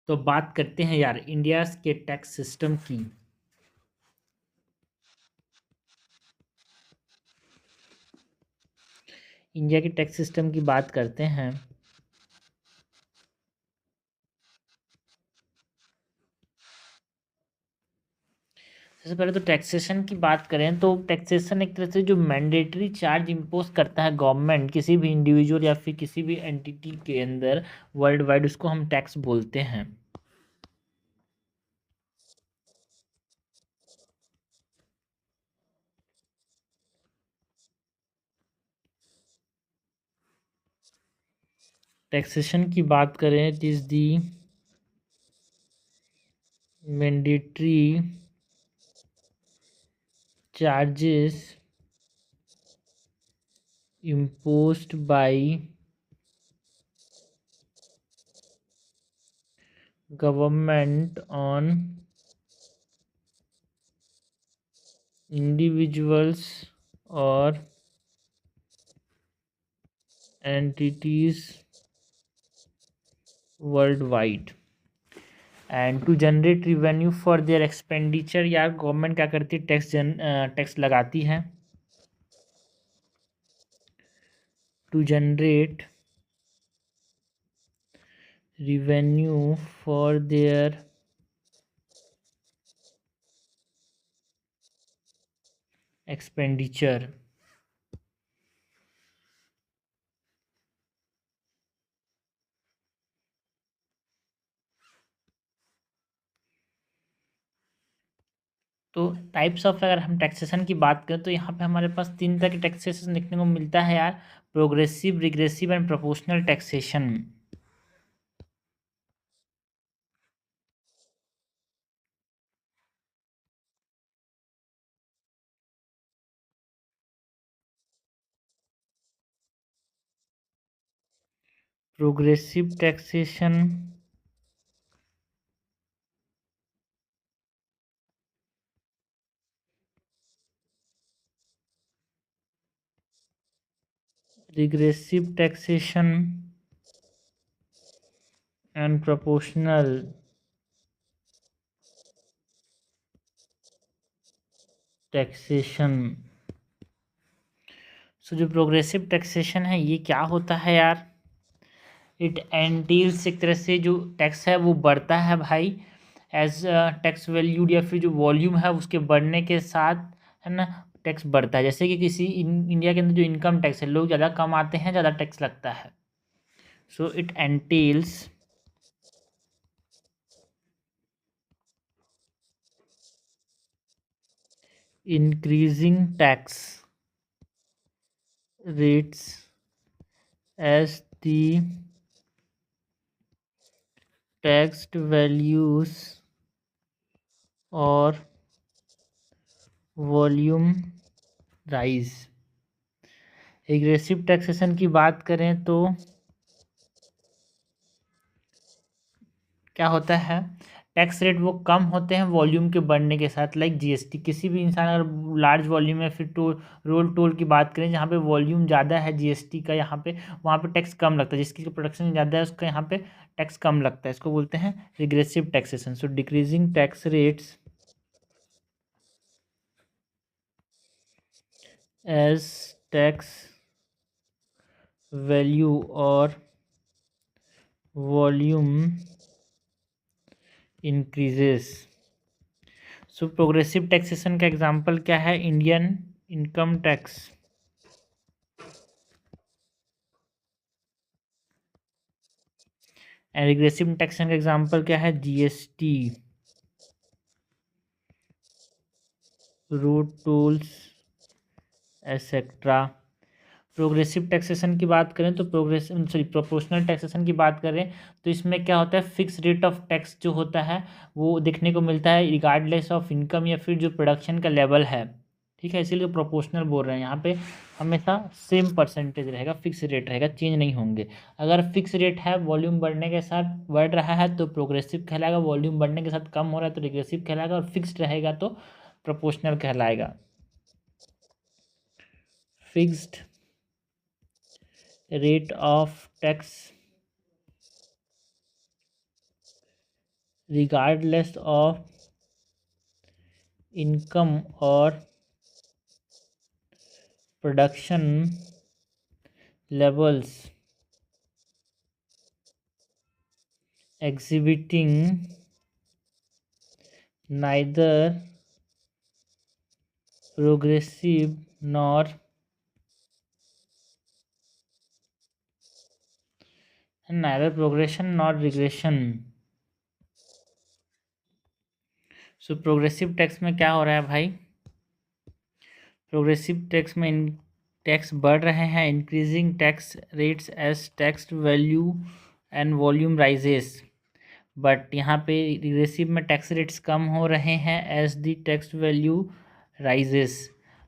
तो बात करते हैं यार इंडिया के टैक्स सिस्टम की। इंडिया के टैक्स सिस्टम की बात करते हैं। सबसे पहले तो टैक्सेशन की बात करें तो टैक्सेशन एक तरह से जो मैंडेटरी चार्ज इम्पोज करता है गवर्नमेंट किसी भी इंडिविजुअल या फिर किसी भी एंटिटी के अंदर वर्ल्ड वाइड, उसको हम टैक्स बोलते हैं। टैक्सेशन की बात करें, it is the mandatory charges imposed by government on individuals or entities worldwide and to generate revenue for their expenditure। यार गवर्नमेंट क्या करती है, टैक्स लगाती है to generate revenue for their expenditure। तो टाइप्स ऑफ अगर हम टैक्सेशन की बात करें तो यहाँ पे हमारे पास तीन तरह के टैक्सेशन देखने को मिलता है यार, progressive, regressive and proportional taxation. Progressive taxation regressive taxation and proportional taxation। सो जो प्रोग्रेसिव टैक्सेशन है ये क्या होता है यार, इट एंटील्स एक तरह से जो टैक्स है वो बढ़ता है भाई एज टैक्स वैल्यूड, या फिर जो वॉल्यूम है उसके बढ़ने के साथ, है ना, टैक्स बढ़ता है। जैसे कि किसी इंडिया के अंदर जो इनकम टैक्स है, लोग ज़्यादा कमाते हैं ज़्यादा टैक्स लगता है। So it entails increasing tax rates as the taxed values or volume rise। Aggressive taxation की बात करें तो क्या होता है, टैक्स रेट वो कम होते हैं वॉल्यूम के बढ़ने के साथ। लाइक जीएसटी, किसी भी इंसान अगर लार्ज वॉल्यूम में, फिर टोल की बात करें जहाँ पे वॉल्यूम ज़्यादा है जीएसटी का, यहाँ पे वहाँ पे टैक्स कम लगता है। जिसकी प्रोडक्शन ज़्यादा है उसका यहाँ पे टैक्स कम लगता है। इसको बोलते हैं regressive taxation. So decreasing tax rates as tax value और volume increases. So progressive taxation का एग्जांपल क्या है, Indian income tax. And regressive taxation का एग्जांपल क्या है, GST, road tolls etcetera. Progressive taxation की बात करें तो प्रोपोर्शनल टैक्सेशन की बात करें तो इसमें क्या होता है, फिक्स रेट ऑफ टैक्स जो होता है वो देखने को मिलता है रिगार्डलेस ऑफ इनकम या फिर जो प्रोडक्शन का लेवल है। ठीक है, इसीलिए प्रोपोर्शनल बोल रहे हैं। यहाँ पे हमेशा सेम परसेंटेज रहेगा, फिक्स रेट रहेगा, चेंज नहीं होंगे। अगर फिक्स रेट है, वॉल्यूम बढ़ने के साथ बढ़ रहा है तो प्रोग्रेसिव कहलाएगा, वॉल्यूम बढ़ने के साथ कम हो रहा है तो रिग्रेसिव कहलाएगा, और फिक्स्ड रहेगा तो प्रोपोर्शनल कहलाएगा। Fixed rate of tax regardless of income or production levels, exhibiting neither progressive nor neither progression nor regression. So progressive tax में क्या हो रहा है भाई? प्रोग्रेसिव टैक्स में टैक्स बढ़ रहे हैं, increasing tax rates as tax value and volume rises. But यहाँ पे रिग्रेसिव में टैक्स रेट्स कम हो रहे हैं as the tax value rises.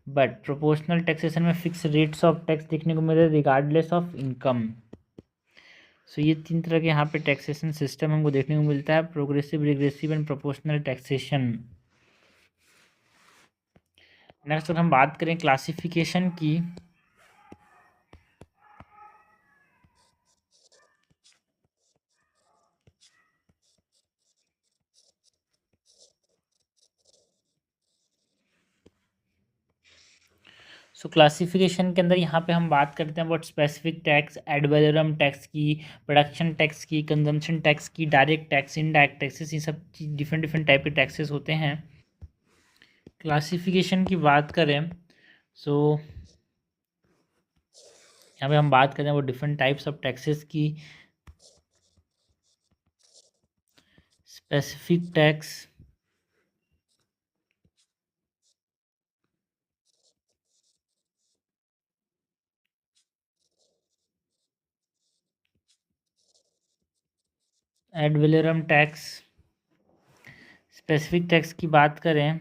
But proportional taxation में फिक्स रेट्स ऑफ टैक्स देखने को मिल रहे रिगार्डलेस ऑफ इनकम। सो ये तीन तरह के यहाँ पे टैक्सेशन सिस्टम हमको देखने को मिलता है, progressive, regressive and proportional taxation. Next अगर हम बात करें क्लासिफिकेशन की, सो क्लासिफिकेशन के अंदर यहाँ पे हम बात करते हैं about specific tax, ad valorem tax की, प्रोडक्शन टैक्स की, कंजम्पशन टैक्स की, डायरेक्ट टैक्स, इनडायरेक्ट टैक्सेस, ये सब डिफरेंट डिफरेंट टाइप के टैक्सेस होते हैं। क्लासिफिकेशन की बात करें सो यहाँ पे हम बात करें वो डिफरेंट टाइप्स ऑफ टैक्सेस की। Specific tax, ad valorem tax. Specific tax की बात करें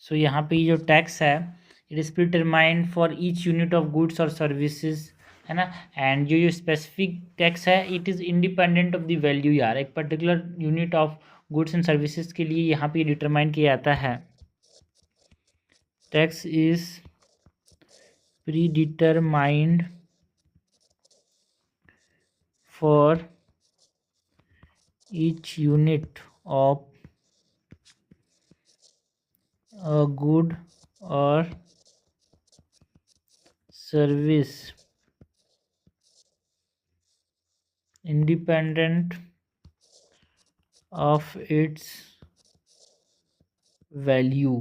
सो यहाँ पे जो टैक्स है it is determined for each unit of goods और सर्विसेज, है ना। एंड जो स्पेसिफिक टैक्स है it is independent of the value यार, एक particular unit of goods and services के लिए यहाँ पे डिटरमाइन किया जाता है। Tax is pre determined for each unit of a good or service independent of its value।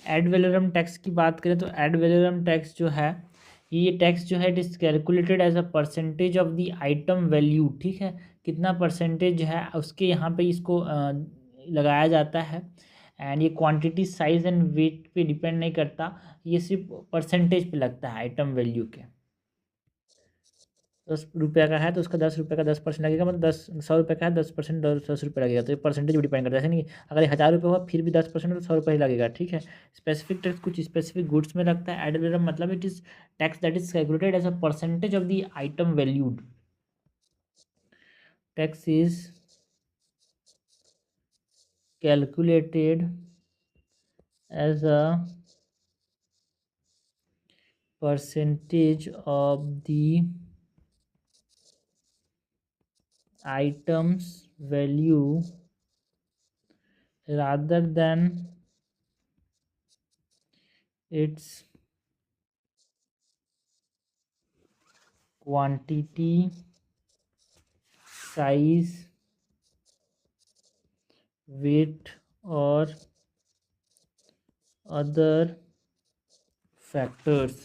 Ad valorem tax की बात करें तो एड वैलोरम टैक्स जो है ये टैक्स जो है it is calculated as a percentage of the item value, ठीक है। कितना परसेंटेज जो है उसके यहाँ पे इसको लगाया जाता है। एंड ये क्वांटिटी, साइज एंड वेट पे डिपेंड नहीं करता, ये सिर्फ परसेंटेज पे लगता है आइटम वैल्यू के। 10 रुपये का है तो उसका 10 रुपये का 10% लगेगा, मतलब 100 रुपये का है 10% 10 रुपये लगेगा, तो ये परसेंटेज भी डिपेंड करता है। ऐसे नहीं अगर 1000 रुपये हुआ फिर भी 10% तो 100 रुपये ही लगेगा, ठीक है। स्पेसिफिक टैक्स कुछ स्पेसिफिक गुड्स में लगता है। एड वैलोरम मतलब it is tax that is calculated as a percentage of the item valued. Tax is calculated as a percentage of the items value rather than its quantity, size, weight or other factors।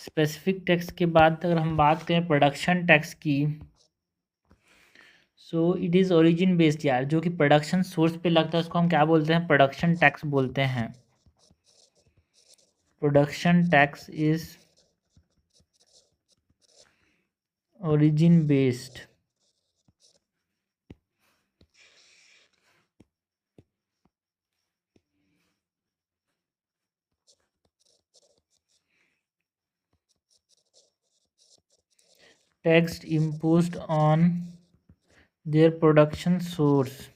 Specific tax के बाद अगर हम बात करें production tax की, so it is origin based यार, जो कि प्रोडक्शन सोर्स पे लगता है उसको हम क्या बोलते हैं? प्रोडक्शन टैक्स बोलते हैं। Production tax is origin based। Tax imposed on their production source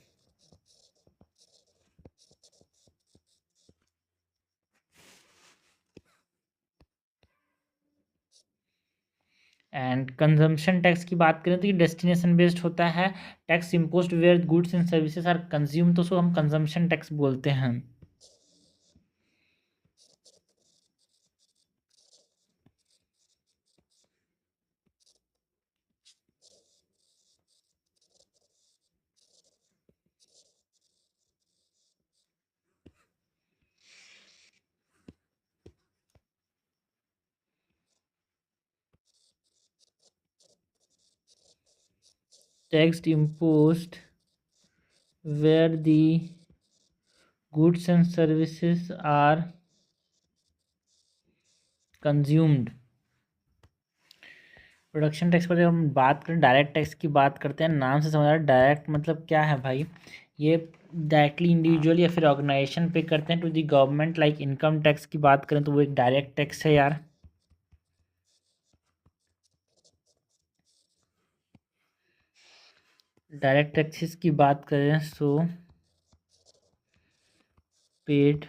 and consumption tax की बात करें तो ये डेस्टिनेशन बेस्ड होता है। Tax imposed where goods and services are consume, तो उसको हम कंजम्पशन टैक्स बोलते हैं। Tax imposed where the goods and services are consumed। Production tax पर जब हम बात करें, डायरेक्ट टैक्स की बात करते हैं, नाम से समझ आ रहा है डायरेक्ट मतलब क्या है भाई, ये डायरेक्टली इंडिविजुअल या फिर ऑर्गेनाइजेशन पे करते हैं to the government. Like income tax की बात करें तो वो एक डायरेक्ट टैक्स है यार। डायरेक्ट टैक्सेस की बात करें सो पेड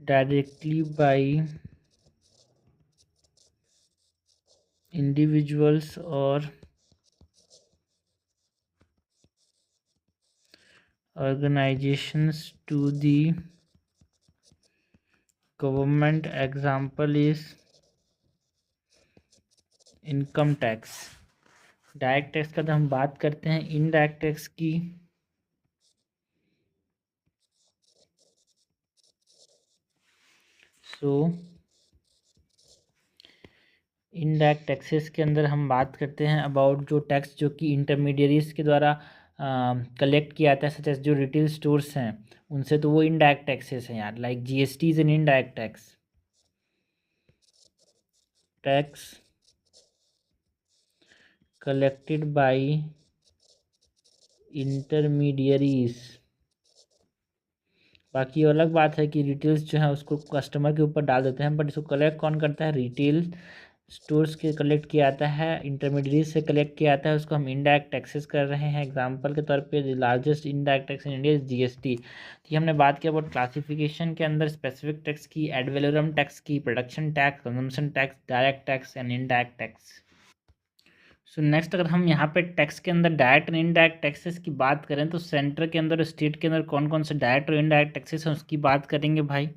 डायरेक्टली बाय इंडिविजुअल्स और organizations to the government। Example is income tax. Direct tax का तो हम बात करते हैं इनडायरेक्ट टैक्स की। सो इनडायरेक्ट टैक्सेस के अंदर हम बात करते हैं अबाउट जो टैक्स जो कि इंटरमीडियरीज के द्वारा कलेक्ट किया जाता है, सच एज जो रिटेल स्टोर्स हैं उनसे, तो वो इनडायरेक्ट टैक्सेस हैं यार। Like GST is an indirect tax. Tax collected by intermediaries. बाकी अलग बात है कि रिटेल्स जो है उसको कस्टमर के ऊपर डाल देते हैं, बट इसको कलेक्ट कौन करता है, रिटेल स्टोर्स के कलेक्ट किया जाता है, इंटरमीडिएट से कलेक्ट किया जाता है, उसको हम इनडायरेक्ट टैक्सेस कर रहे हैं। एग्जांपल के तौर पे largest indirect tax in India is GST. तो ये हमने बात किया अबाउट क्लासिफिकेशन के अंदर स्पेसिफिक टैक्स की, एड वैलोरम टैक्स की, production tax, consumption tax, direct tax and indirect tax. So next अगर हम यहाँ पे टैक्स के अंदर डायरेक्ट एंड इनडायरेक्ट टैक्सेस की बात करें तो सेंटर के अंदर, स्टेट के अंदर कौन कौन से डायरेक्ट और इनडायरेक्ट टैक्सेस हैं उसकी बात करेंगे भाई।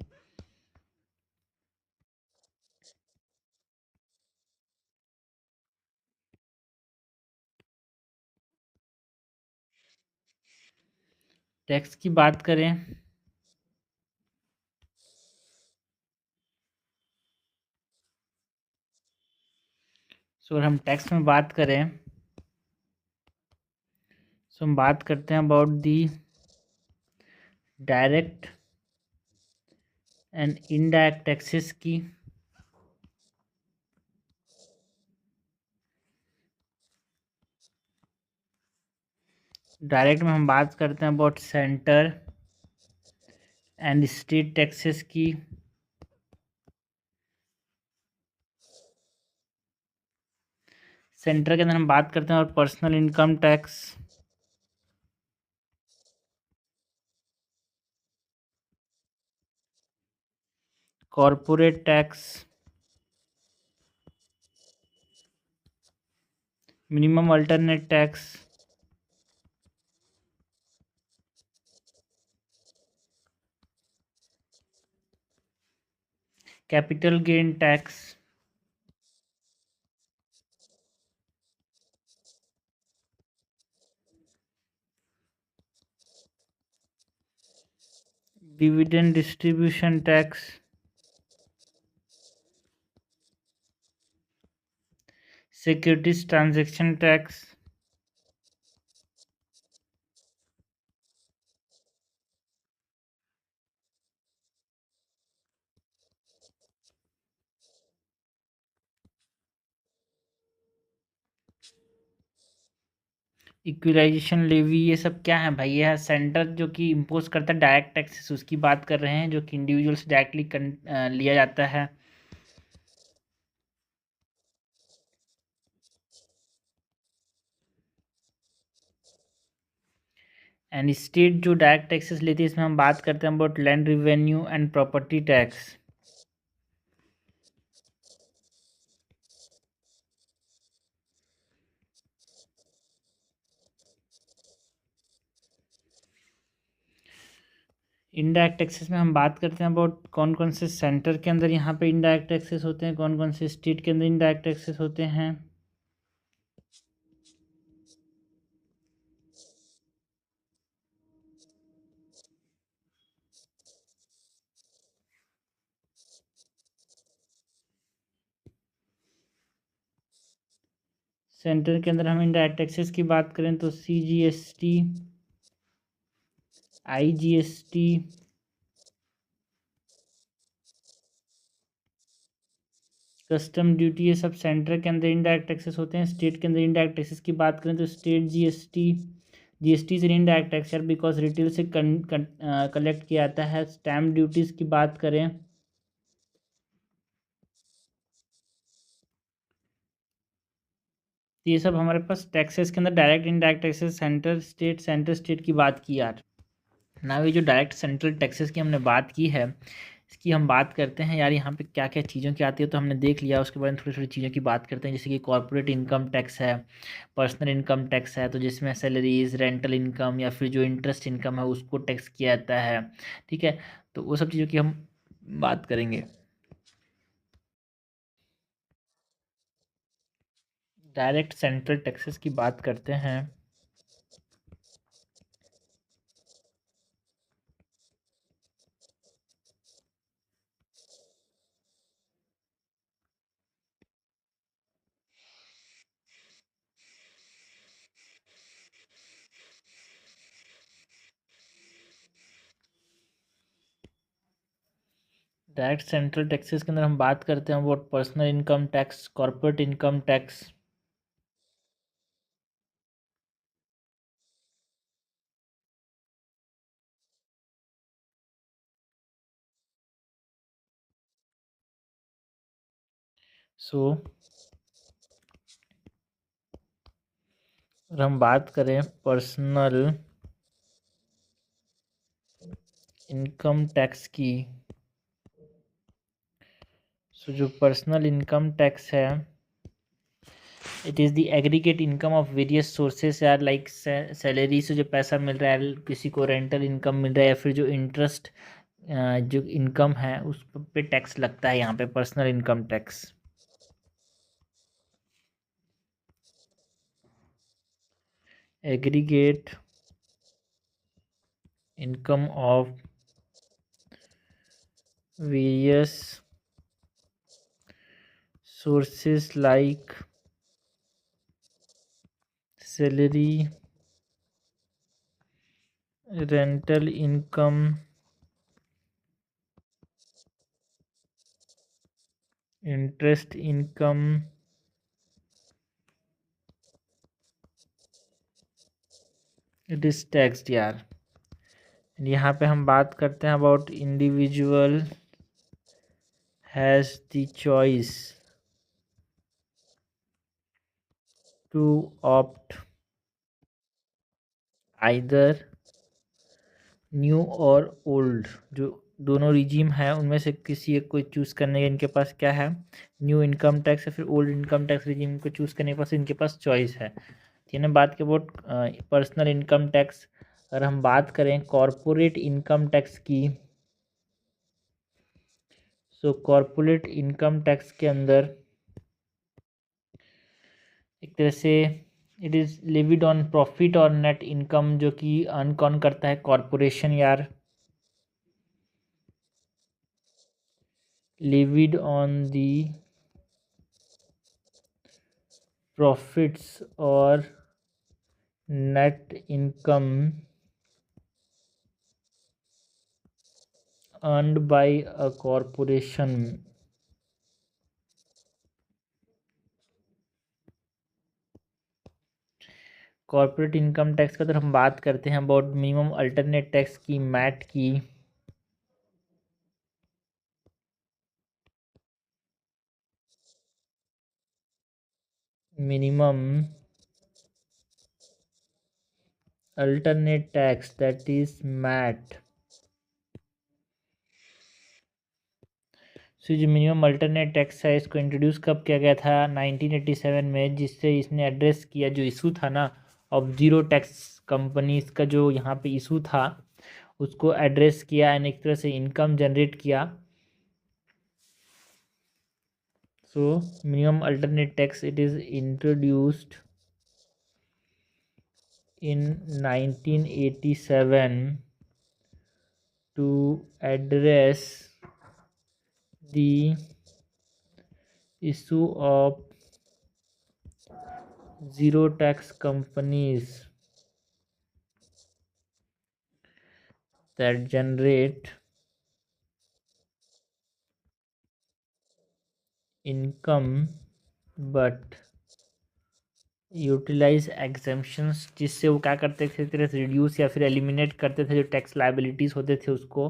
टैक्स की बात करें सो अगर हम टैक्स में बात करें सो हम बात करते हैं about the direct and indirect taxes की। डायरेक्ट में हम बात करते हैं about centre and state taxes की। सेंटर के अंदर हम बात करते हैं और personal income tax, corporate tax, minimum alternate tax, capital gain tax, dividend distribution tax, securities transaction tax, equalisation levy. ये सब क्या है भाई, ये है सेंटर जो कि इम्पोज करता है डायरेक्ट टैक्सेस, उसकी बात कर रहे हैं जो कि इंडिविजुअल से डायरेक्टली लिया जाता है। एंड स्टेट जो डायरेक्ट टैक्सेस लेती है इसमें हम बात करते हैं about land revenue and property tax. Indirect taxes में हम बात करते हैं अबाउट कौन कौन से सेंटर के अंदर यहाँ पे इनडायरेक्ट टैक्सेस होते हैं, कौन कौन से स्टेट के अंदर इनडायरेक्ट टैक्सेस होते हैं। सेंटर के अंदर हम इनडायरेक्ट टैक्सेस की बात करें तो CGST, IGST, कस्टम ड्यूटी, ये सब सेंटर के अंदर इनडायरेक्ट टैक्सेस होते हैं। स्टेट के अंदर इनडायरेक्ट टैक्सेस की बात करें तो state GST is indirect tax यार, बिकॉज रिटेल से कलेक्ट किया जाता है। स्टैम्प ड्यूटीज़ की बात करें तो ये सब हमारे पास टैक्सेस के अंदर direct indirect taxes, centre state की बात की यार ना। ये जो डायरेक्ट सेंट्रल टैक्सेस की हमने बात की है, इसकी हम बात करते हैं यार, यहाँ पे क्या क्या चीज़ों की आती है तो हमने देख लिया। उसके बारे में थोड़ी थोड़ी चीज़ों की बात करते हैं, जैसे कि कॉर्पोरेट इनकम टैक्स है, पर्सनल इनकम टैक्स है, तो जिसमें सैलरीज, रेंटल इनकम या फिर जो इंटरेस्ट इनकम है उसको टैक्स किया जाता है। ठीक है, तो वो सब चीज़ों की हम बात करेंगे। डायरेक्ट सेंट्रल टैक्सेस की बात करते हैं। डायरेक्ट सेंट्रल टैक्सेस के अंदर हम बात करते हैं about personal income tax, corporate income tax, so अगर हम बात करें पर्सनल इनकम टैक्स की, सो जो पर्सनल इनकम टैक्स है, it is the aggregate income of various sources यार, लाइक सैलरी से जो पैसा मिल रहा है, किसी को रेंटल इनकम मिल रहा है, या फिर जो इंटरेस्ट जो इनकम है उस पे टैक्स लगता है यहाँ पे, personal income tax. Aggregate income of various sources like salary, rental income, interest income, it is taxed यार। यहाँ पे हम बात करते हैं about individual has the choice to opt either new or old, जो दोनों रिजीम है उनमें से किसी एक को चूज़ करने का इनके पास क्या है, न्यू इनकम टैक्स या फिर ओल्ड इनकम टैक्स रिजीम को चूज़ करने के पास इनके पास चॉइस है। ठीक है, बात के अबाउट पर्सनल इनकम टैक्स। अगर हम बात करें कॉरपोरेट इनकम टैक्स की, सो कॉरपोरेट इनकम टैक्स के अंदर एक तरह से it is levied on profit और नेट इनकम, जो कि अर्न कौन करता है, कॉरपोरेशन यार। लिविड ऑन दी प्रॉफिट्स और net income earned by a corporation. Corporate income tax का अगर हम बात करते हैं अबाउट मिनिमम अल्टरनेट टैक्स की, मैट की, minimum alternate tax that is MAT. So जो मिनिमम अल्टरनेट टैक्स है इसको इंट्रोड्यूस कब किया गया था, 1987 में, जिससे इसने एड्रेस किया जो इशू था ना ऑफ जीरो टैक्स कंपनीज का, जो यहाँ पे इशू था उसको एड्रेस किया एंड एक तरह से इनकम जनरेट किया। So minimum alternate tax it is introduced in 1987 to address the issue of zero tax companies that generate income but utilise exemptions, जिससे वो क्या करते थे, एक तरह से रिड्यूस या फिर एलिमिनेट करते थे जो टैक्स लाइबिलिटीज होते थे उसको।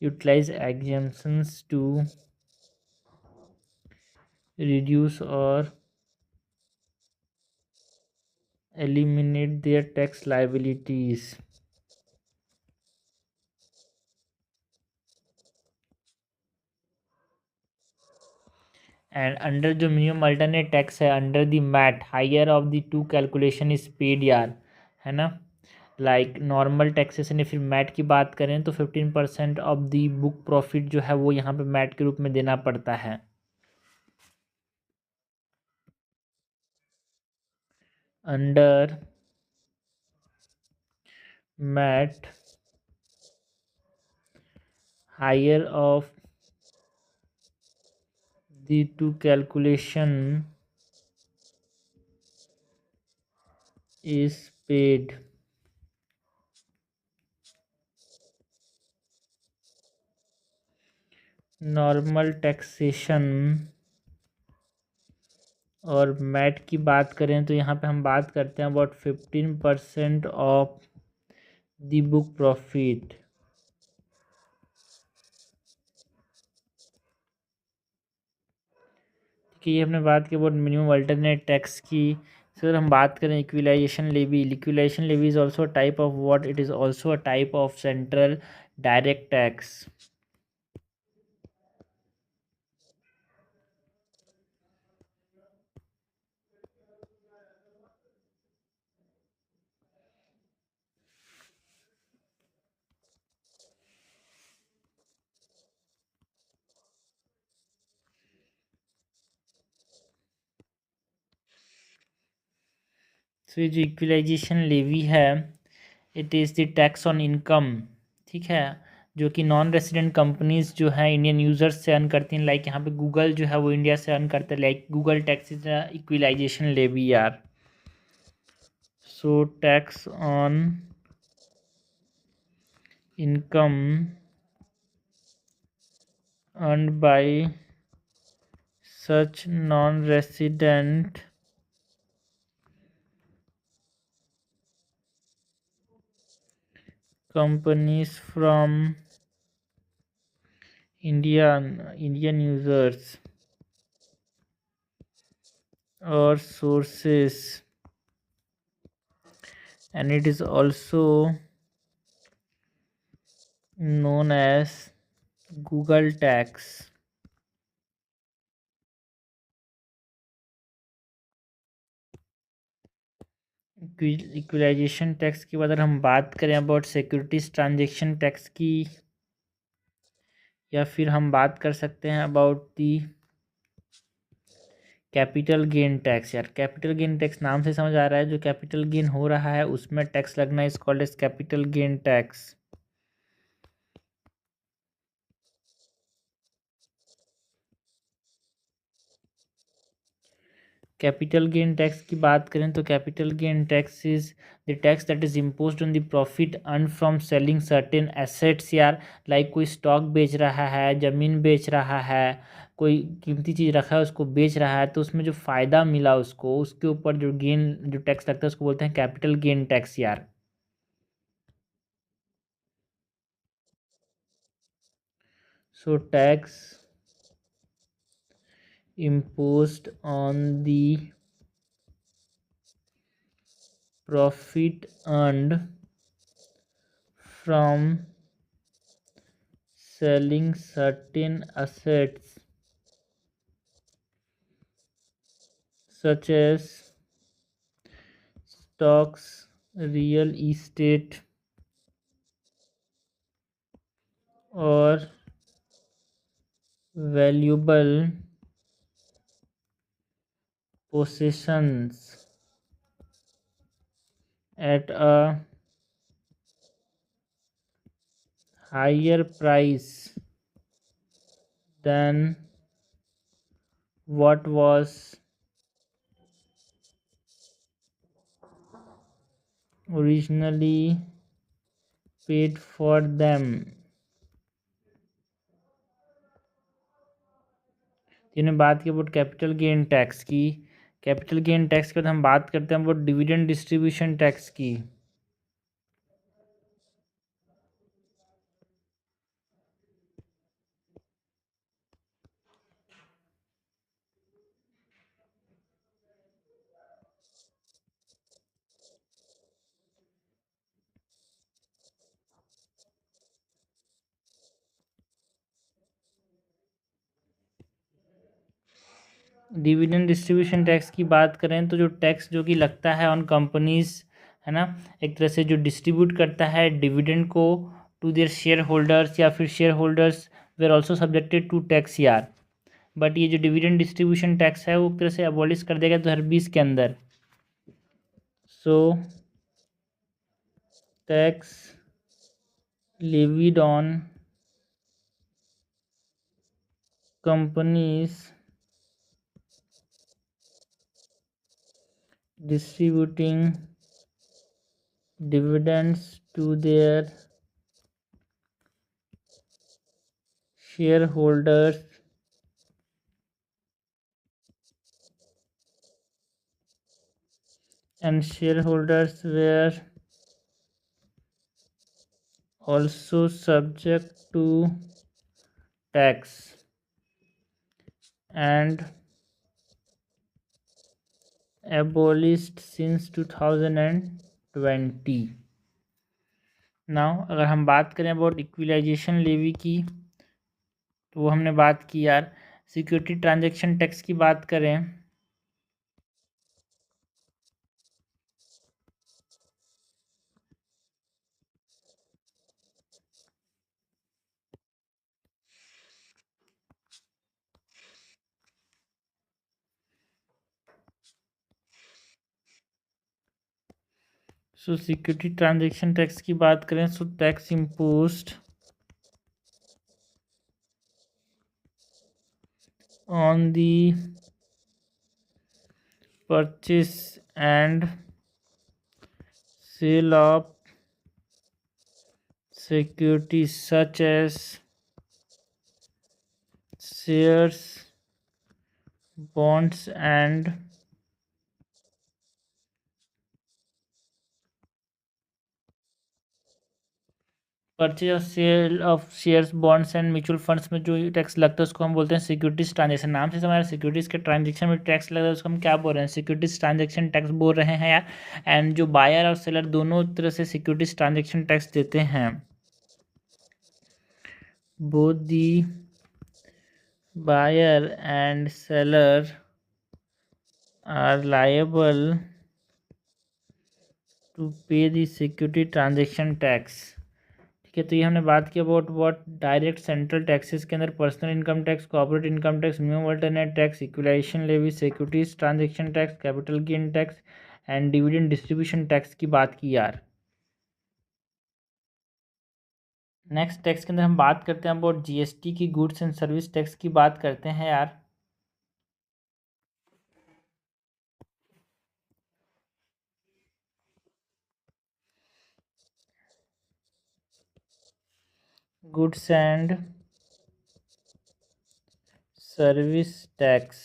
Utilise exemptions to reduce or eliminate their tax liabilities। And under जो मिनिमम अल्टरनेट टैक्स है, under the MAT higher of the two calculation is paid यार, है ना। लाइक नॉर्मल टैक्सेशन या फिर मैट की बात करें तो 15% ऑफ द बुक प्रॉफिट जो है वो यहाँ पे मैट के रूप में देना पड़ता है। Under MAT higher of the two calculation is paid। Normal taxation और मैट की बात करें तो यहाँ पे हम बात करते हैं about 15% of the book profit. कि ये हमने बात की अबाउट मिनिमम अल्टरनेट टैक्स की। सर हम बात करें equalisation levy, equalisation levy is also type of what, it is also a type of central direct tax. तो ये जो इक्विलाइजेशन लेवी है it is the tax on income, ठीक है, जो कि नॉन रेसिडेंट कंपनीज जो है इंडियन यूजर्स से अर्न करती हैं। लाइक यहाँ पे गूगल जो है वो इंडिया से अर्न करते हैं। Like Google tax is equalisation levy यार। So tax on income earned by such non resident companies from Indian users or sources, and it is also known as Google tax। Equalisation tax के बाद अगर हम बात करें about securities transaction tax की, या फिर हम बात कर सकते हैं about the capital gain tax. यार कैपिटल गेन टैक्स नाम से समझ आ रहा है जो कैपिटल गेन हो रहा है उसमें टैक्स लगना is called as capital gain tax. Capital gain tax की बात करें तो capital gain tax is the tax that is imposed on the profit earn from selling certain assets यार। लाइक कोई स्टॉक बेच रहा है, ज़मीन बेच रहा है, कोई कीमती चीज़ रखा है उसको बेच रहा है, तो उसमें जो फ़ायदा मिला उसको उसके ऊपर जो गेन जो टैक्स लगता है उसको बोलते हैं कैपिटल गेन टैक्स यार। So tax imposed on the profit earned from selling certain assets such as stocks, real estate or valuable possessions at a higher price than what was originally paid for them। जिन्हें बात की about capital gain tax की। Capital gain tax के बाद हम बात करते हैं अबाउट डिविडेंड डिस्ट्रीब्यूशन टैक्स की। डिविडेंड डिस्ट्रीब्यूशन टैक्स की बात करें तो जो टैक्स जो कि लगता है ऑन कंपनीज, है ना, एक तरह से जो डिस्ट्रीब्यूट करता है डिविडेंड को टू देयर शेयर होल्डर्स, या फिर share holders were also subjected to tax यार। बट ये जो डिविडेंड डिस्ट्रीब्यूशन टैक्स है वो एक तरह से अबॉलिश कर देगा 2020 के अंदर। So tax levied on companies distributing dividends to their shareholders and shareholders were also subject to tax and abolished since 2020। Now अगर हम बात करें अबाउट इक्विलाइजेशन लेवी की तो वो हमने बात की यार। सिक्योरिटी ट्रांजैक्शन टैक्स की बात करें सो सिक्योरिटी ट्रांजैक्शन टैक्स की बात करें so tax imposed on the purchase and sale of securities such as shares, bonds and purchase और sale of shares, bonds and mutual funds में जो टैक्स लगता है उसको हम बोलते हैं सिक्योरिटीज ट्रांजेक्शन। नाम से हमारे सिक्योरिटीज के ट्रांजेक्शन में टैक्स लगता है उसको हम क्या बोल रहे हैं, सिक्योरिटीज ट्रांजेक्शन टैक्स बोल रहे हैं यार। एंड जो बायर और सेलर दोनों तरह से सिक्योरिटीज ट्रांजेक्शन टैक्स देते हैं। Both the buyer and seller are liable to pay the security transaction tax। ठीक है, तो ये हमने बात की about what direct central taxes के अंदर personal income tax, corporate income tax, minimum alternate tax, equalisation levy, securities transaction tax, capital gain tax and dividend distribution tax की बात की यार। नेक्स्ट टैक्स के अंदर हम बात करते हैं अबाउट जीएसटी की, गुड्स एंड सर्विस टैक्स की बात करते हैं यार। Goods and service tax.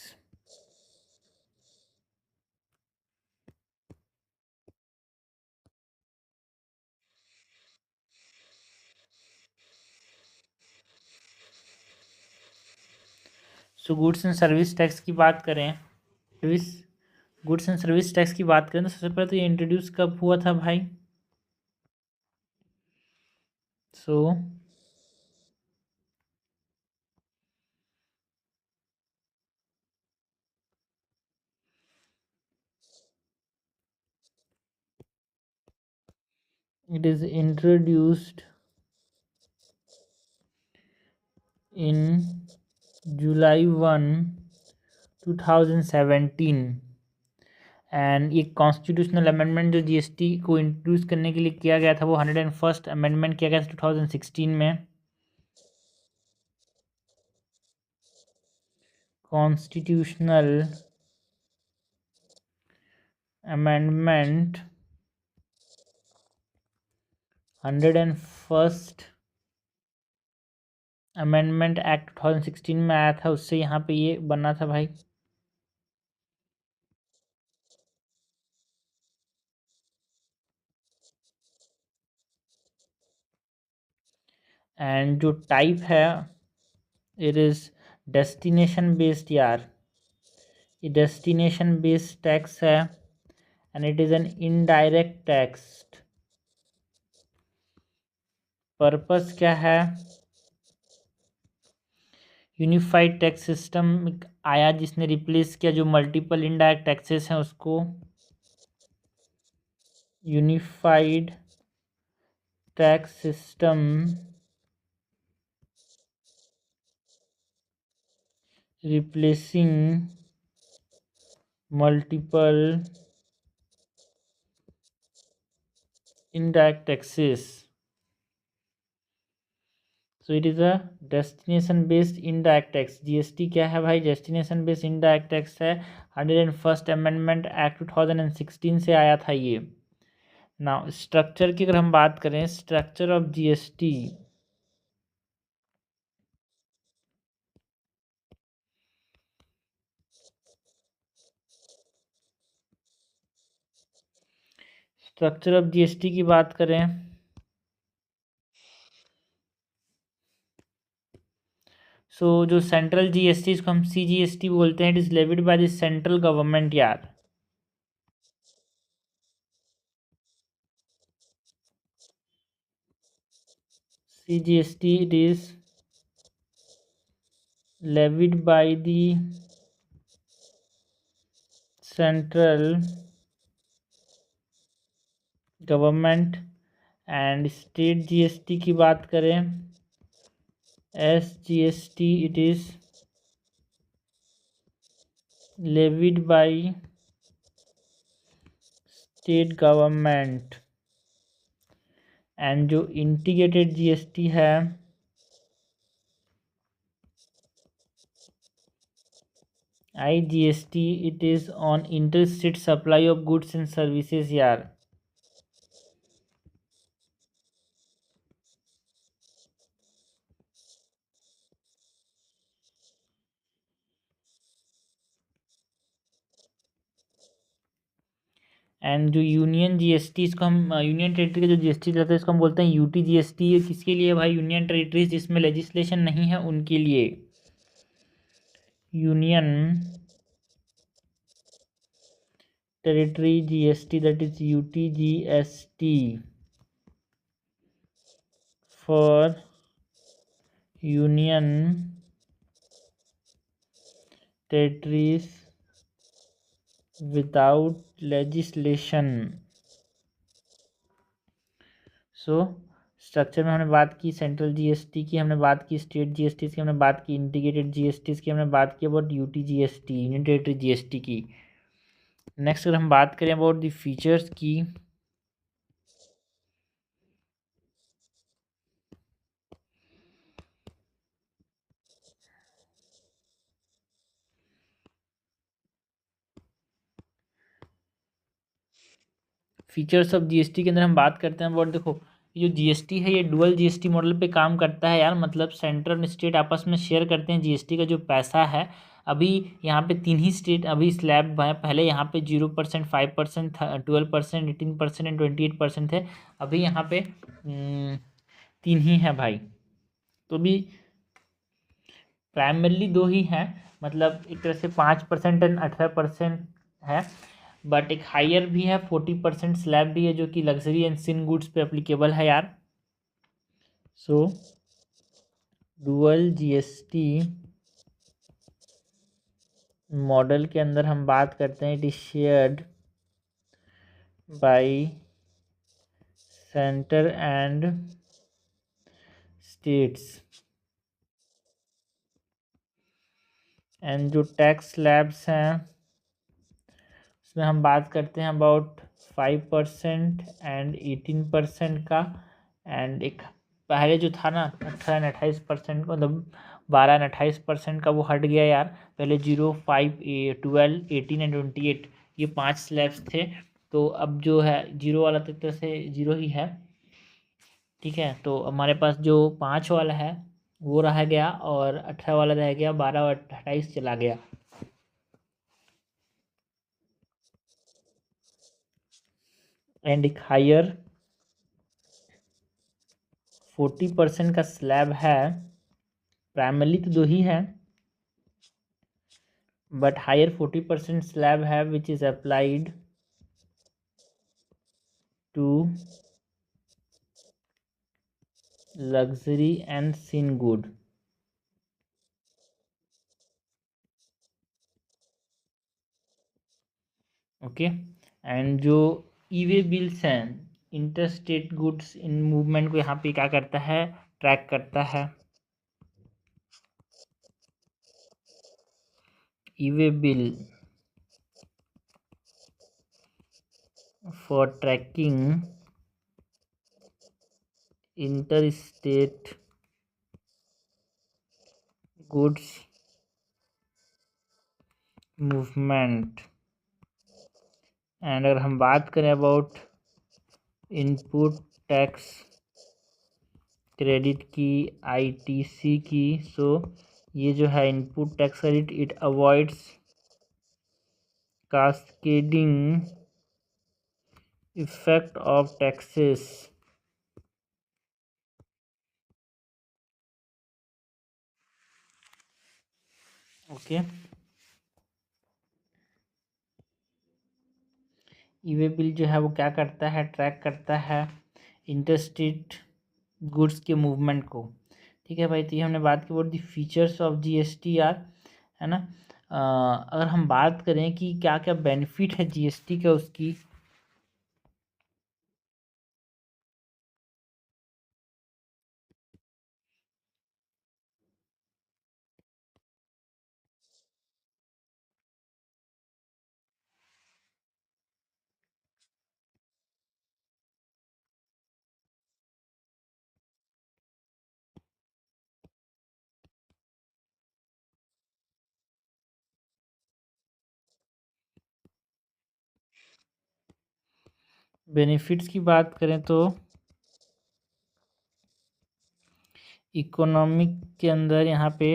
So goods and service tax की बात करें, service goods and service tax की बात करें तो सबसे पहले तो ये इंट्रोड्यूस कब हुआ था भाई। सो It is introduced in July 1, 2017 and ये कॉन्स्टिट्यूशनल अमेंडमेंट जो जीएसटी को इंट्रोड्यूस करने के लिए किया गया था वो 101st अमेंडमेंट किया गया था 2016 में। Constitutional amendment 101st amendment act 2016 में आया था, उससे यहाँ पे ये बना था भाई। एंड जो टाइप है इट इज़ डेस्टिनेशन बेस्ड यार, ये डेस्टिनेशन बेस्ड टैक्स है and it is an indirect tax. Purpose क्या है, यूनिफाइड टैक्स सिस्टम आया जिसने रिप्लेस किया जो मल्टीपल इनडायरेक्ट टैक्सेस हैं उसको। Unified tax system replacing multiple indirect taxes. So it is a destination based indirect tax। GST क्या है भाई, डेस्टिनेशन बेस्ड इनडायरेक्ट टैक्स है। 101st अमेंडमेंट एक्ट 2016 से आया था ये। नाउ स्ट्रक्चर की अगर हम बात करें, structure of GST, structure of GST की बात करें सो जो सेंट्रल जीएसटी इसको हम सीजीएसटी बोलते हैं, it is levied by the central government यार। CGST it is levied by the central government. And state GST की बात करें, SGST it is levied by state government. And जो इंटीग्रेटेड जीएसटी है, IGST it is on interstate supply of goods and services यार। And जो union GST, इसको हम union territory का जो जीएसटी रहता है इसको हम बोलते हैं यूटी जीएसटी। ये किसके लिए भाई, यूनियन टेरिटरीज जिसमें लेजिस्लेशन नहीं है उनके लिए। Union territory GST that is UT GST for union territories without legislation. So structure में हमने बात की सेंट्रल जीएसटी की, हमने बात की स्टेट जीएसटी की, हमने बात की इंटीग्रेटेड जीएसटी की, हमने बात की about UT GST union territory GST की। नेक्स्ट अगर हम बात करें अबाउट द फीचर्स की, फीचर्स ऑफ जीएसटी के अंदर हम बात करते हैं अबाउट, देखो ये जो जीएसटी है ये डुअल जीएसटी मॉडल पे काम करता है यार। मतलब सेंट्रल और स्टेट आपस में शेयर करते हैं जीएसटी का जो पैसा है। अभी यहाँ पे तीन ही स्टेट अभी स्लैब है, पहले यहाँ पे 0%, 5%, 12%, 18% एंड 28% थे। अभी यहाँ पे तीन ही है भाई। तो भी प्राइमरली दो ही हैं, मतलब एक तरह से 5% एंड 18% है। बट एक हायर भी है, 40% स्लैब भी है जो कि लग्जरी एंड सिन गुड्स पे अप्लीकेबल है यार। सो डुअल जीएसटी मॉडल के अंदर हम बात करते हैं, it is shared by centre and states. And जो टैक्स स्लैब्स हैं उसमें हम बात करते हैं अबाउट 5% एंड 18% का। एंड एक पहले जो था ना 18-28% मतलब 12-28% का, वो हट गया यार। पहले 0, 5, 12, 18 एंड 28 ये 5 स्लैब्स थे। तो अब जो है 0 वाला तो एक तरह से 0 ही है, ठीक है। तो हमारे पास जो 5 वाला है वो रह गया और 18 वाला रह गया, 12 और 28 चला गया। एंड एक हायर 40% का स्लैब है। प्राइमरी तो 2 ही है, बट हायर 40% स्लैब है which is applied to luxury and sin good. Okay. And जो ई वे बिल्स हैं, इंटरस्टेट गुड्स इन मूवमेंट को यहाँ पे क्या करता है, ट्रैक करता है। E way bill for tracking interstate goods movement. And अगर हम बात करें अबाउट इनपुट टैक्स क्रेडिट की, आईटीसी की, सो ये जो है input tax credit it avoids cascading effect of taxes. Okay. E way bill जो है वो क्या करता है, ट्रैक करता है इंटरस्टेट गुड्स के मूवमेंट को। ठीक है भाई, तो ये हमने बात की about the features of GST यार, है ना। अगर हम बात करें कि क्या क्या बेनिफिट है जीएसटी का, उसकी बेनिफिट्स की बात करें तो इकोनॉमिक के अंदर यहाँ पे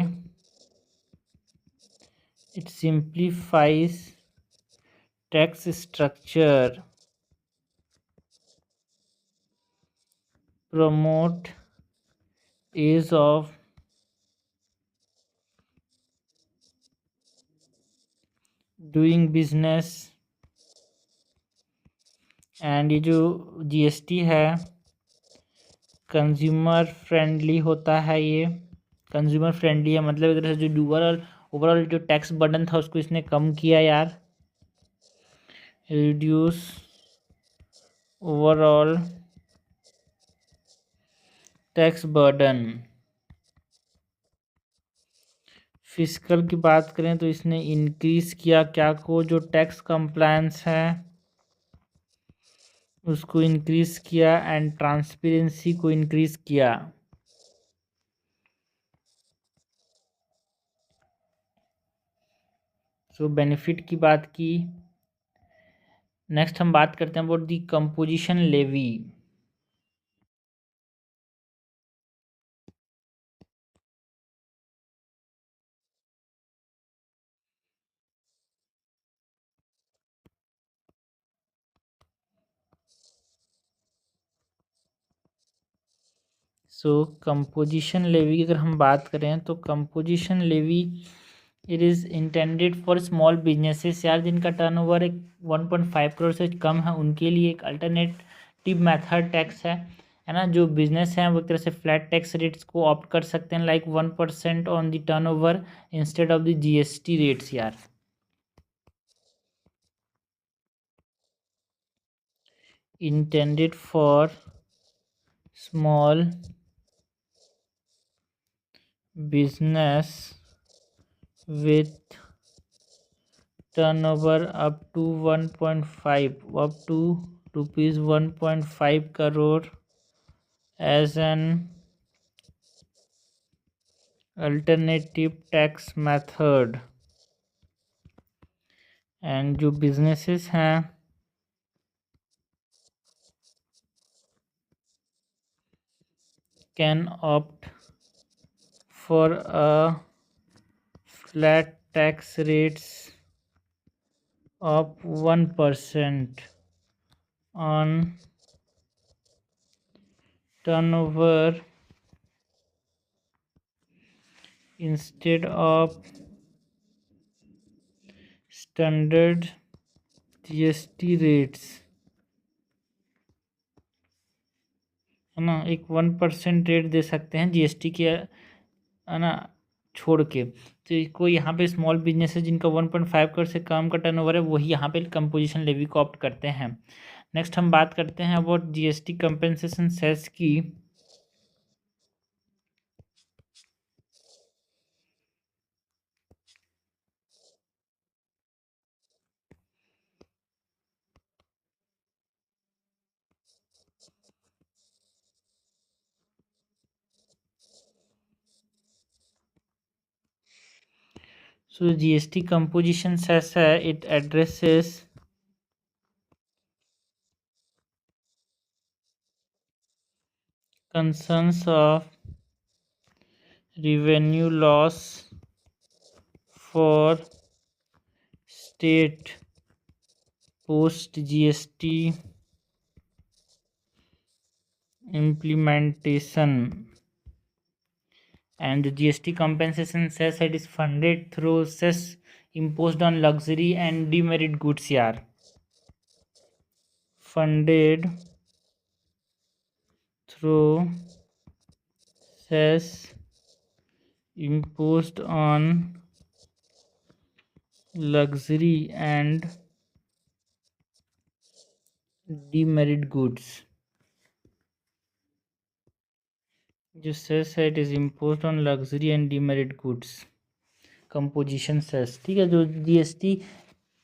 it simplifies tax structure, promote ease of doing business। And ये जो जीएसटी है कंज्यूमर फ्रेंडली होता है। ये कंज्यूमर फ्रेंडली है, मतलब एक तरह से जो ओवरऑल जो टैक्स बर्डन था उसको इसने कम किया यार। Reduce overall tax burden. Physical की बात करें तो इसने इंक्रीज किया क्या को, जो टैक्स कंप्लायंस है उसको इंक्रीज किया एंड ट्रांसपेरेंसी को इंक्रीज किया। सो बेनिफिट की बात की। नेक्स्ट हम बात करते हैं about the composition levy. So composition levy की अगर हम बात करें तो composition levy it is intended for small businesses यार, जिनका टर्नओवर एक 1.5 करोड़ से कम है, उनके लिए एक अल्टरनेटिव मेथड टैक्स है ना। जो बिजनेस हैं वो एक तरह से फ्लैट टैक्स रेट्स को ऑप्ट कर सकते हैं, like 1% on the turnover instead of the GST rates यार। Intended for small business with turnover up to 1.5 crore as an alternative tax method. And जो बिजनेसेस हैं can opt for a flat tax rates of 1% on turnover instead of standard GST rates, है ना। एक 1% rate दे सकते हैं GST के, है ना, छोड़ के। तो कोई यहाँ पे स्मॉल बिजनेस है जिनका 1.5 करोड़ से कम का टर्नओवर है, वही यहाँ पे कंपोजिशन लेवी को ऑप्ट करते हैं। नेक्स्ट हम बात करते हैं अबाउट GST कंपेंसेशन सेस की। So GST composition says it addresses concerns of revenue loss for state post GST implementation, and the GST compensation cess it is funded through cess imposed on luxury and demerit goods यार, funded through cess imposed on luxury and demerit goods। जो cess है it is imposed on luxury and demerit goods, composition cess, ठीक है। जो GST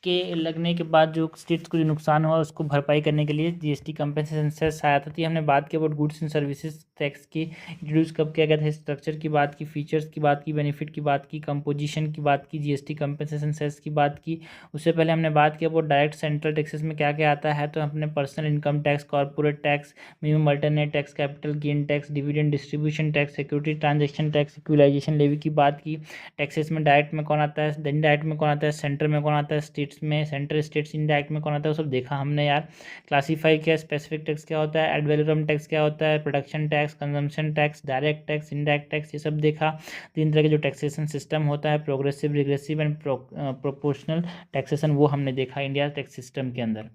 के लगने के बाद जो स्टेट्स को जो नुकसान हुआ उसको भरपाई करने के लिए GST कंपेंसेशन सेस आया था। हमने बात की about goods and services tax की इंट्रोड्यूस कब किया गया था, स्ट्रक्चर की बात की, फीचर्स की बात की, बेनिफिट की बात की, कंपोजिशन की बात की, GST कंपेंसेशन सेस की बात की। उससे पहले हमने बात की अबाउट डायरेक्ट सेंट्रल टैक्सेस में क्या क्या आता है। तो हमने personal income tax, corporate tax, minimum alternate tax, capital gain tax, dividend distribution tax, security transaction tax, equalisation levy की बात की। टैक्सेस में डायरेक्ट में कौन आता है, इनडायरेक्ट में कौन आता है, सेंटर में कौन आता है, स्टेट्स में, सेंटर स्टेट्स इनडायरेक्ट में कौन आता है, वो सब देखा हमने यार। क्लासीफाई किया, स्पेसिफिक टैक्स क्या होता है, एड वैलोरम टैक्स क्या होता है, production tax, consumption tax, direct tax, indirect tax, ये सब देखा। 3 तरह के जो टैक्सेशन सिस्टम होता है, progressive, regressive and proportional taxation, वो हमने देखा इंडिया टैक्स सिस्टम के अंदर।